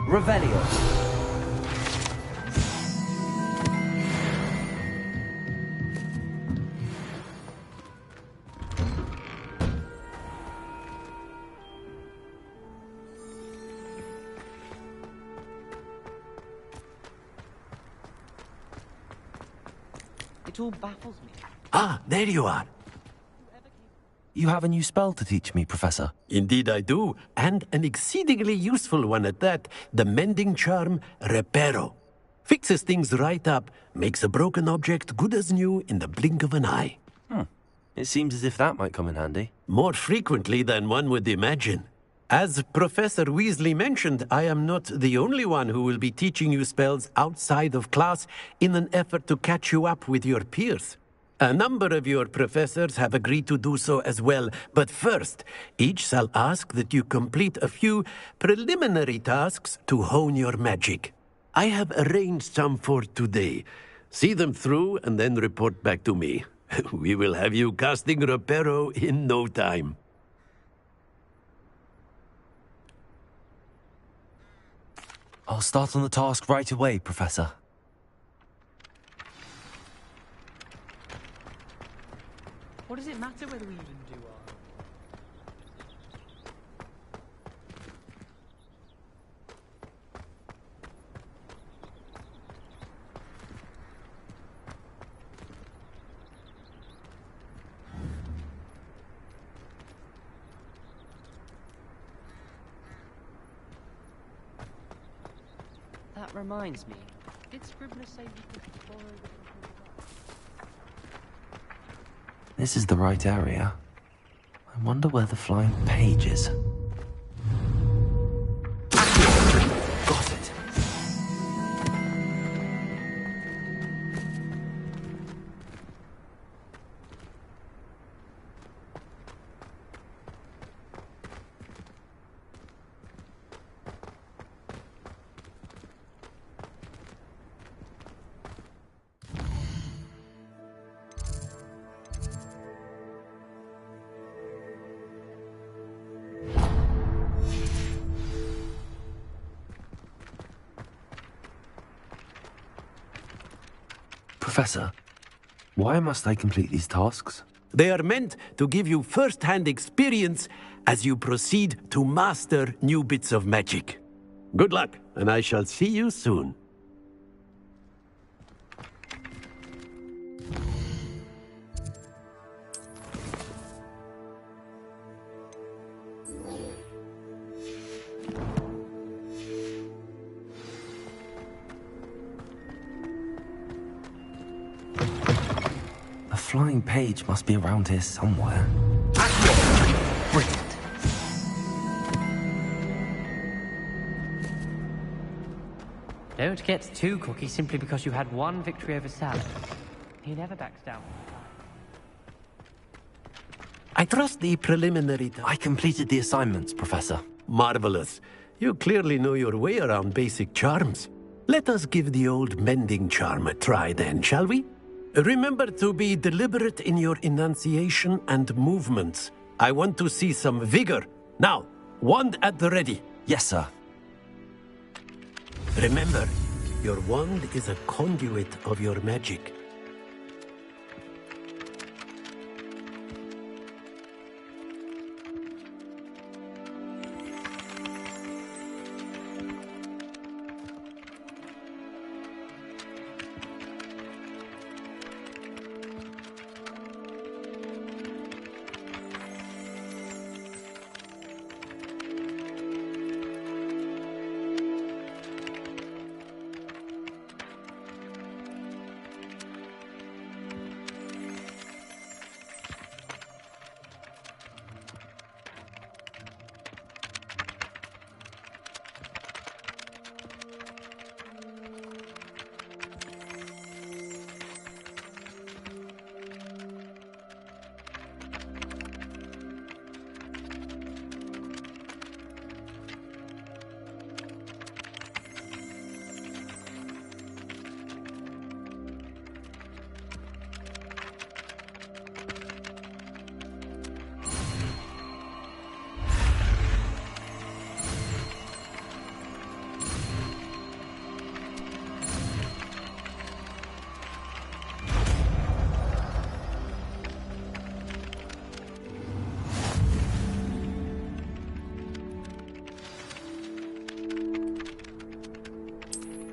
Revelio. It all baffles me. Ah, there you are. You have a new spell to teach me, Professor. Indeed I do, and an exceedingly useful one at that. The mending charm, Reparo. Fixes things right up, makes a broken object good as new in the blink of an eye. It seems as if that might come in handy. More frequently than one would imagine. As Professor Weasley mentioned, I am not the only one who will be teaching you spells outside of class in an effort to catch you up with your peers. A number of your professors have agreed to do so as well, but first, each shall ask that you complete a few preliminary tasks to hone your magic. I have arranged some for today. See them through and then report back to me. We will have you casting Reparo in no time. I'll start on the task right away, Professor. What does it matter whether we even do our... That reminds me. Did Scribner say we could borrow the... This is the right area. I wonder where the flying page is. Got it. Professor, why must I complete these tasks? They are meant to give you first-hand experience as you proceed to master new bits of magic. Good luck, and I shall see you soon. The flying page must be around here somewhere. Brilliant. Don't get too cocky simply because you had one victory over Sally. He never backs down. I trust the preliminary... I completed the assignments, Professor. Marvelous. You clearly know your way around basic charms. Let us give the old mending charm a try then, shall we? Remember to be deliberate in your enunciation and movements. I want to see some vigor. Now, wand at the ready. Yes, sir. Remember, your wand is a conduit of your magic.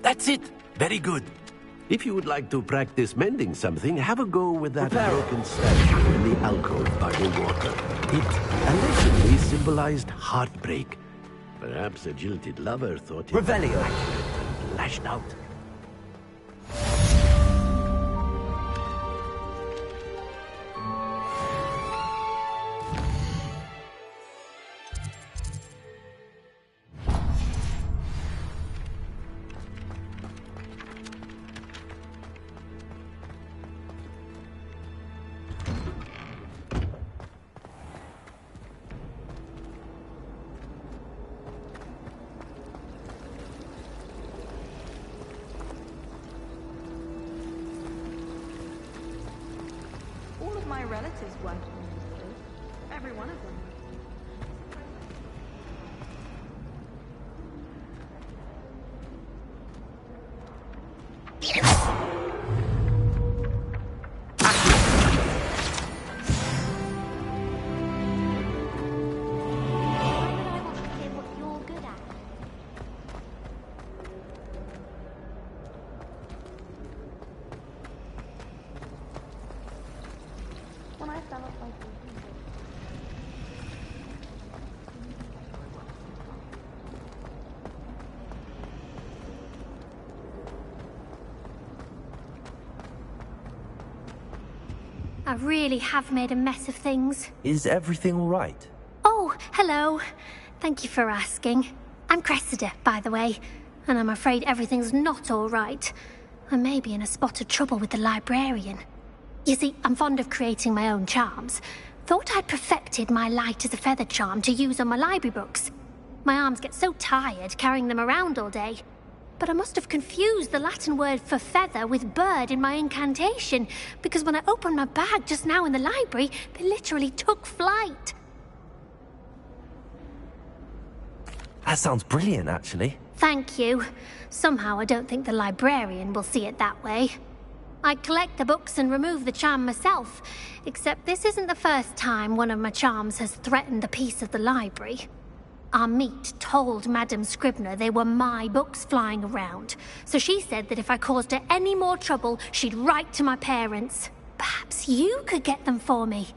That's it. Very good. If you would like to practice mending something, have a go with that broken statue in the alcove by the water. It allegedly symbolized heartbreak. Perhaps a jilted lover thought it Revelio. and lashed out. All of my relatives worked on these things. Every one of them. When I fell off my I really have made a mess of things. Is everything all right? Oh, hello. Thank you for asking. I'm Cressida, by the way, and I'm afraid everything's not all right. I may be in a spot of trouble with the librarian. You see, I'm fond of creating my own charms. Thought I'd perfected my light as a feather charm to use on my library books. My arms get so tired carrying them around all day. But I must have confused the Latin word for feather with bird in my incantation, because when I opened my bag just now in the library, they literally took flight. That sounds brilliant, actually. Thank you. Somehow I don't think the librarian will see it that way. I collect the books and remove the charm myself, except this isn't the first time one of my charms has threatened the peace of the library. Our meet told Madame Scribner they were my books flying around, so she said that if I caused her any more trouble, she'd write to my parents. Perhaps you could get them for me.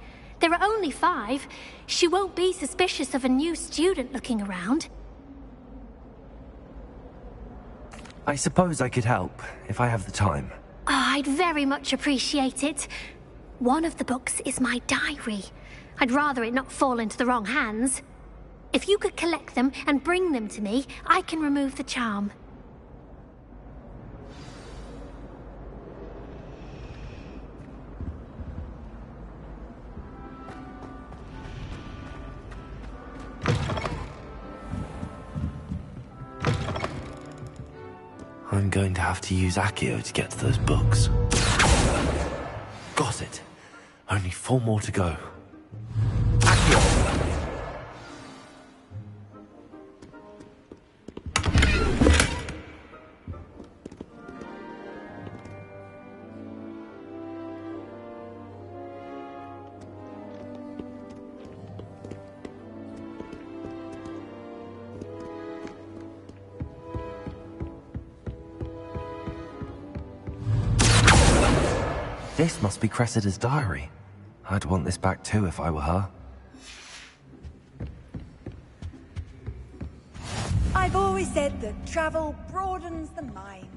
There are only 5. She won't be suspicious of a new student looking around. I suppose I could help, if I have the time. Oh, I'd very much appreciate it. One of the books is my diary. I'd rather it not fall into the wrong hands. If you could collect them and bring them to me, I can remove the charm. I'm going to have to use Accio to get to those books. Got it. Only 4 more to go. Accio! This must be Cressida's diary. I'd want this back too if I were her. I've always said that travel broadens the mind.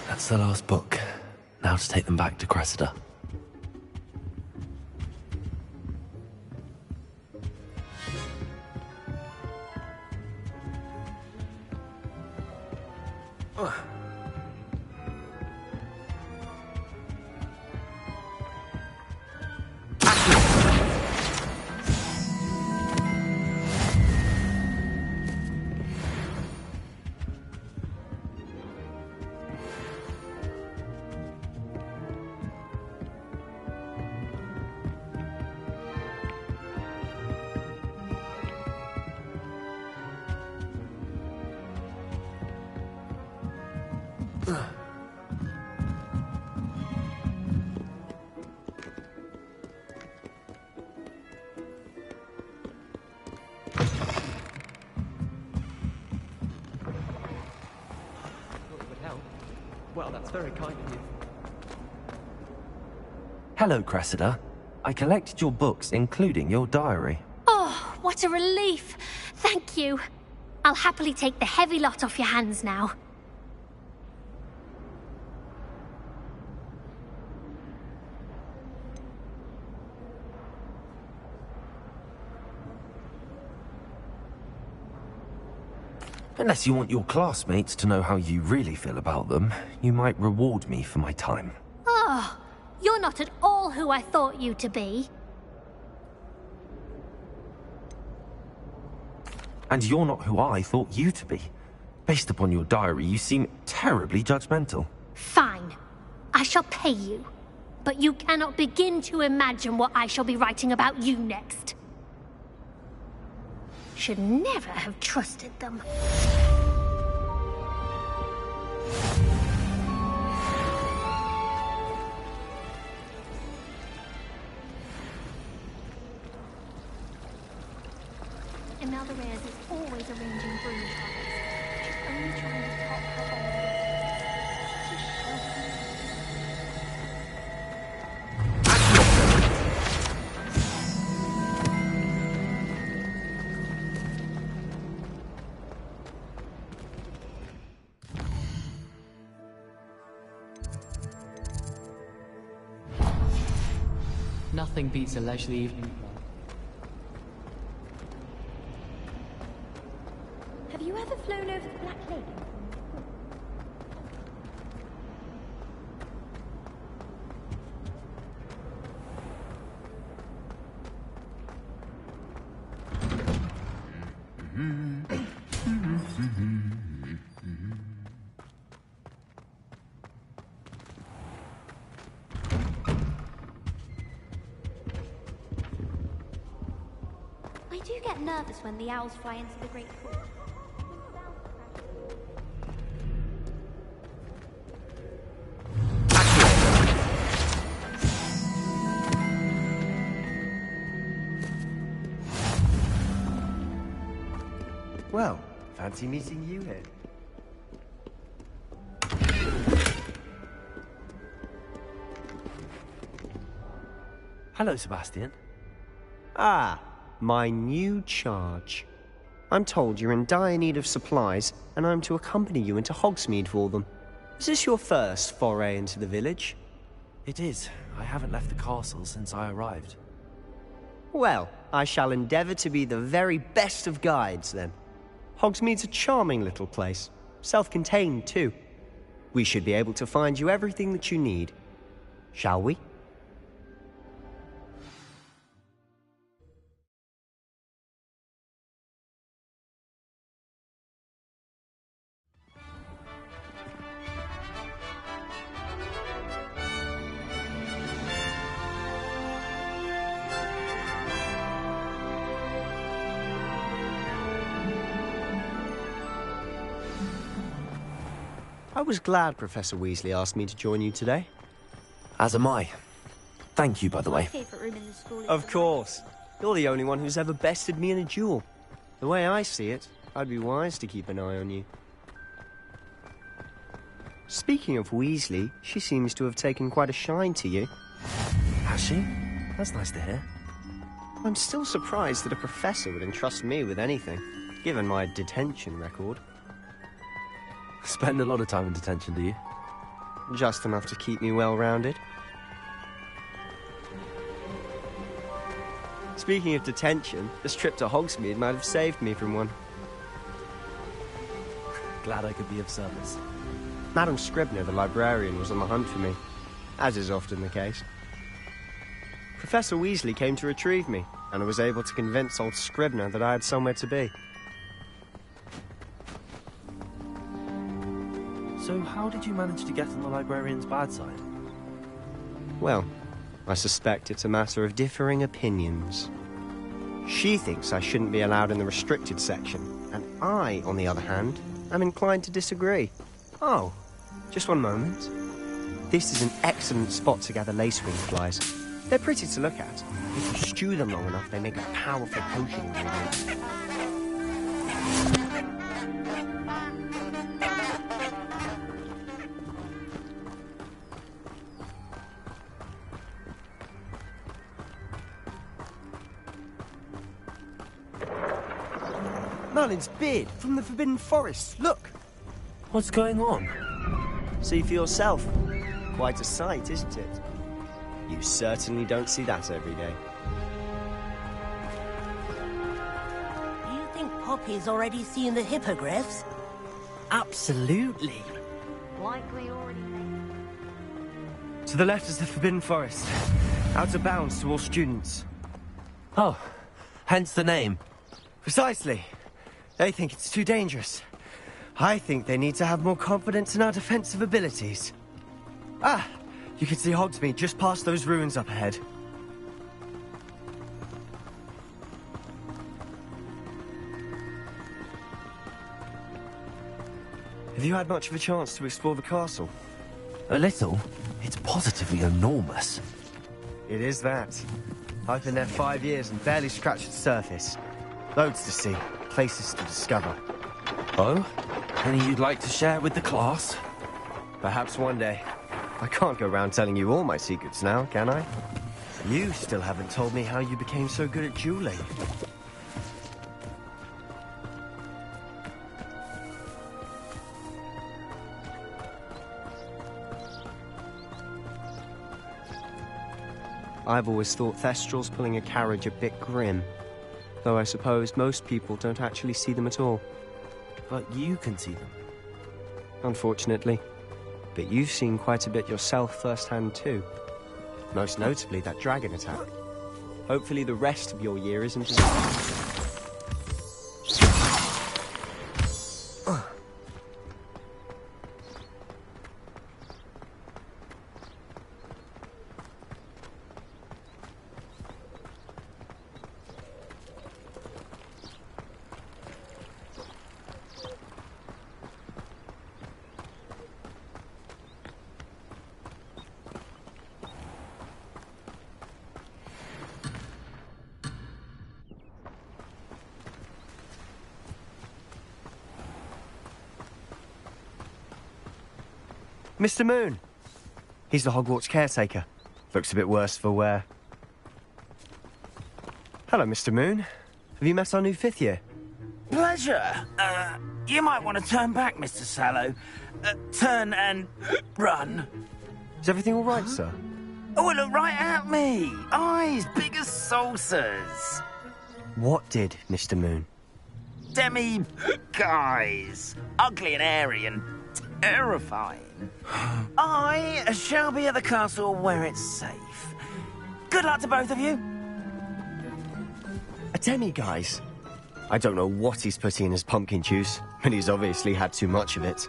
That's the last book. Now to take them back to Cressida. Well, that's very kind of you. Hello, Cressida. I collected your books, including your diary. Oh, what a relief. Thank you. I'll happily take the heavy lot off your hands now. Unless you want your classmates to know how you really feel about them, you might reward me for my time. Oh, you're not at all who I thought you to be. And you're not who I thought you to be. Based upon your diary, you seem terribly judgmental. Fine. I shall pay you. But you cannot begin to imagine what I shall be writing about you next. Should never have trusted them. Imelda Reyes is always arranging broom topics. She's only trying to top her old business. Such a sheltered. Nothing beats a leisurely evening. Have you ever flown over the Black Lake? I do get nervous when the owls fly into the Great Hall. Well, fancy meeting you here. Hello, Sebastian. Ah, my new charge. I'm told you're in dire need of supplies, and I'm to accompany you into Hogsmeade for them. Is this your first foray into the village? It is. I haven't left the castle since I arrived. Well, I shall endeavour to be the very best of guides, then. Hogsmeade's a charming little place. Self-contained, too. We should be able to find you everything that you need. Shall we? I was glad Professor Weasley asked me to join you today. As am I. Thank you, by the My way. favourite room in the school is Of course. You're the only one who's ever bested me in a duel. The way I see it, I'd be wise to keep an eye on you. Speaking of Weasley, she seems to have taken quite a shine to you. Has she? That's nice to hear. I'm still surprised that a professor would entrust me with anything, given my detention record. Spend a lot of time in detention, do you? Just enough to keep me well-rounded. Speaking of detention, this trip to Hogsmeade might have saved me from one. Glad I could be of service. Madam Scribner, the librarian, was on the hunt for me, as is often the case. Professor Weasley came to retrieve me, and I was able to convince old Scribner that I had somewhere to be. So how did you manage to get on the librarian's bad side? Well, I suspect it's a matter of differing opinions. She thinks I shouldn't be allowed in the restricted section, and I, on the other hand, am inclined to disagree. Oh, just one moment. This is an excellent spot to gather lacewing flies. They're pretty to look at. If you stew them long enough, they make a powerful potion ingredient. Merlin's beard from the Forbidden Forest. Look! What's going on? See for yourself. Quite a sight, isn't it? You certainly don't see that every day. You think Poppy's already seen the hippogriffs? Absolutely. Likely already made. To the left is the Forbidden Forest. Out of bounds to all students. Oh, hence the name. Precisely. They think it's too dangerous. I think they need to have more confidence in our defensive abilities. Ah, you can see Hogsmeade just past those ruins up ahead. Have you had much of a chance to explore the castle? A little. It's positively enormous. It is that. I've been there 5 years and barely scratched the surface. Loads to see, places to discover. Oh? Any you'd like to share with the class? Perhaps one day. I can't go around telling you all my secrets now, can I? You still haven't told me how you became so good at dueling. I've always thought Thestrals pulling a carriage a bit grim. Though I suppose most people don't actually see them at all. But you can see them. Unfortunately. But you've seen quite a bit yourself firsthand too. Most notably that dragon attack. Hopefully the rest of your year isn't as... Mr. Moon! He's the Hogwarts caretaker. Looks a bit worse for wear. Hello, Mr. Moon. Have you met our new 5th year? Pleasure. You might want to turn back, Mr. Sallow. Turn and run. Is everything all right, sir? Oh, look right at me. Eyes big as saucers. What did, Mr. Moon? Guys. Ugly and airy and terrifying. I shall be at the castle where it's safe. Good luck to both of you. A demi-guise? I don't know what he's putting in his pumpkin juice, but he's obviously had too much of it.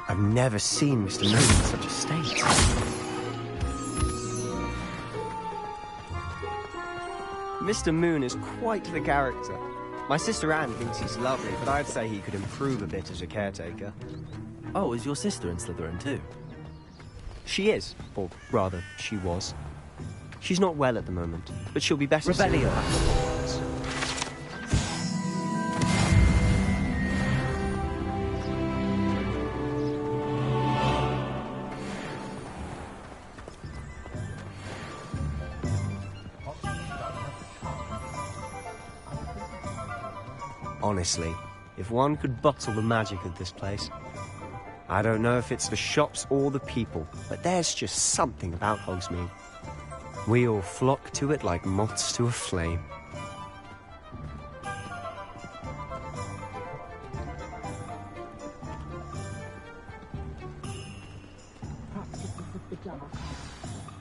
I've never seen Mr. Moon in such a state. Mr. Moon is quite the character. My sister Anne thinks he's lovely, but I'd say he could improve a bit as a caretaker. Oh, is your sister in Slytherin too? She is, or rather, she was. She's not well at the moment, but she'll be better soon. Rebellion. Honestly, if one could bottle the magic of this place. I don't know if it's the shops or the people, but there's just something about Hogsmeade. We all flock to it like moths to a flame.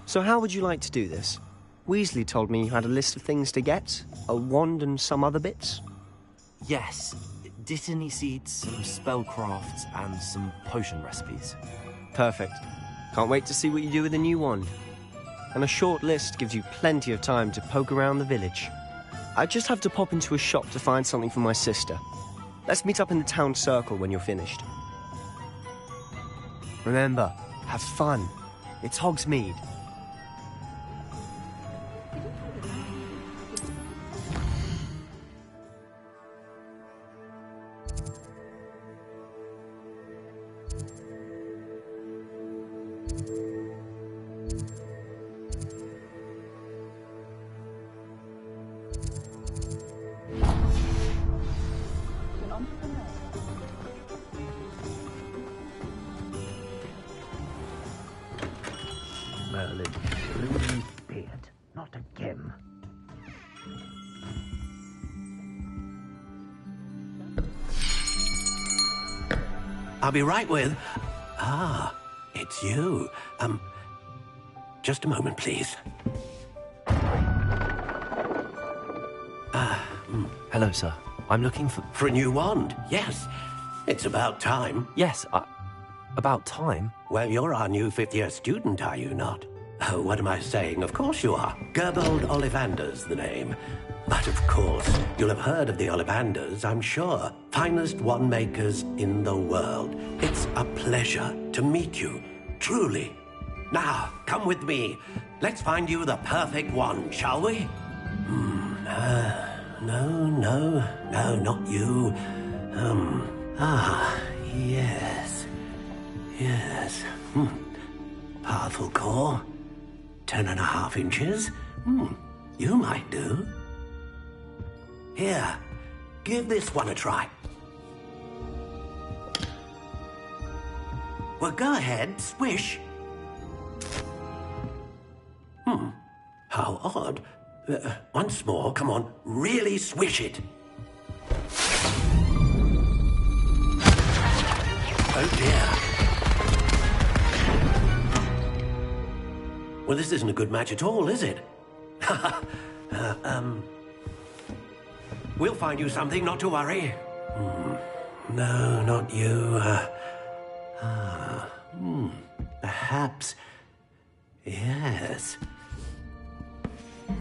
So how would you like to do this? Weasley told me you had a list of things to get, a wand and some other bits. Yes, Dittany seeds, some spellcrafts, and some potion recipes. Perfect. Can't wait to see what you do with the new wand. And a short list gives you plenty of time to poke around the village. I just have to pop into a shop to find something for my sister. Let's meet up in the town circle when you're finished. Remember, have fun. It's Hogsmeade. Merlin, blue beard, not again. I'll be right with... Ah, it's you. Just a moment, please. Hello, sir. I'm looking for... For a new wand, yes. It's about time. Yes, about time? Well, you're our new fifth-year student, are you not? Oh, what am I saying? Of course you are. Gerbold Ollivander's the name. But of course, you'll have heard of the Ollivanders, I'm sure. Finest wand makers in the world. It's a pleasure to meet you, truly. Now, come with me. Let's find you the perfect wand, shall we? No, not you. Yes. Powerful core. 10.5 inches. You might do. Here, give this one a try. Well, go ahead, swish. How odd. Once more, come on, really swish it. Oh dear. Well, this isn't a good match at all, is it? We'll find you something, not to worry. No, not you. Perhaps... Yes.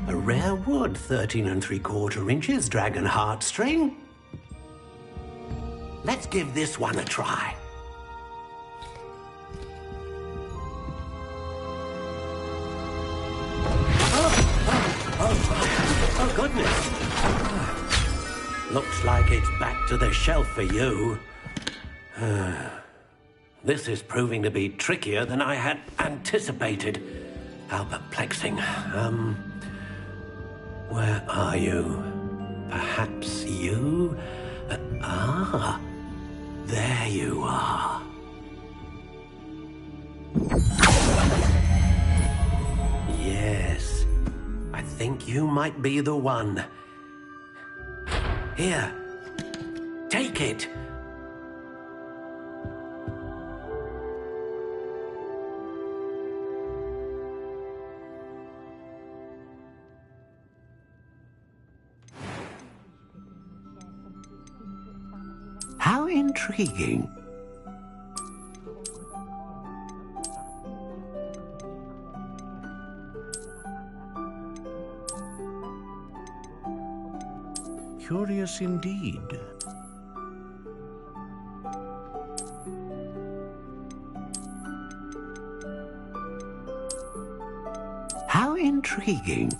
A rare wood, 13 3/4 inches, dragon heartstring. Let's give this one a try. Oh, goodness. Looks like it's back to the shelf for you. This is proving to be trickier than I had anticipated. How perplexing. Where are you? Perhaps you? There you are. Yes. I think you might be the one. Here. Take it. How intriguing. Curious indeed. How intriguing.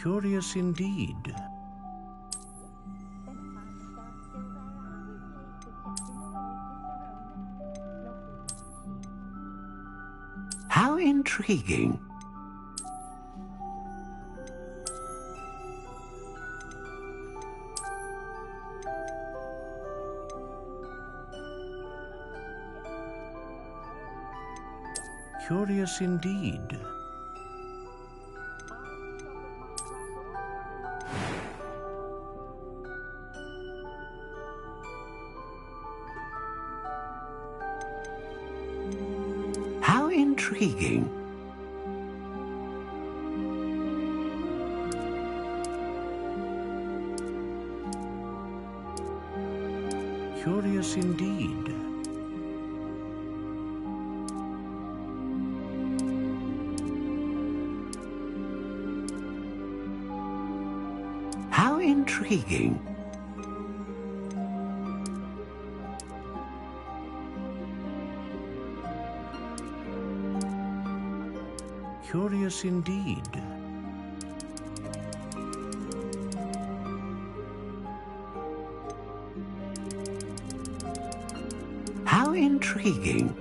Curious indeed. How intriguing. Curious indeed. Curious indeed. How intriguing. Curious indeed. How intriguing.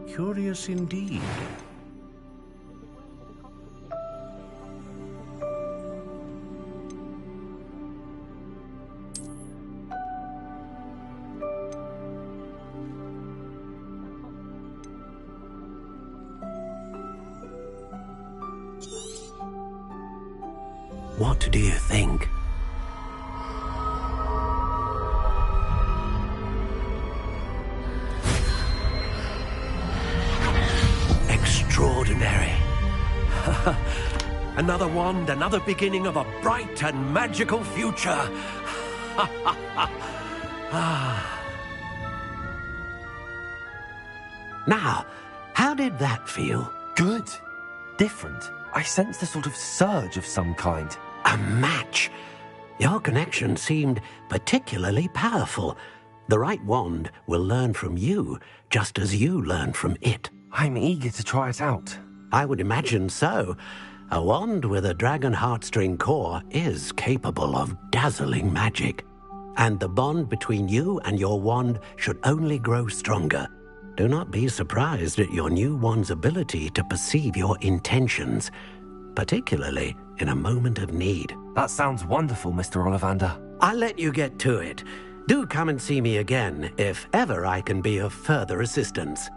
Curious indeed. What do you think? Extraordinary. Another wand, another beginning of a bright and magical future. Now, how did that feel? Good. Different. I sensed a sort of surge of some kind. A match. Your connection seemed particularly powerful. The right wand will learn from you, just as you learn from it. I'm eager to try it out. I would imagine so. A wand with a dragon heartstring core is capable of dazzling magic. And the bond between you and your wand should only grow stronger. Do not be surprised at your new wand's ability to perceive your intentions, particularly in a moment of need. That sounds wonderful, Mr. Ollivander. I'll let you get to it. Do come and see me again if ever I can be of further assistance.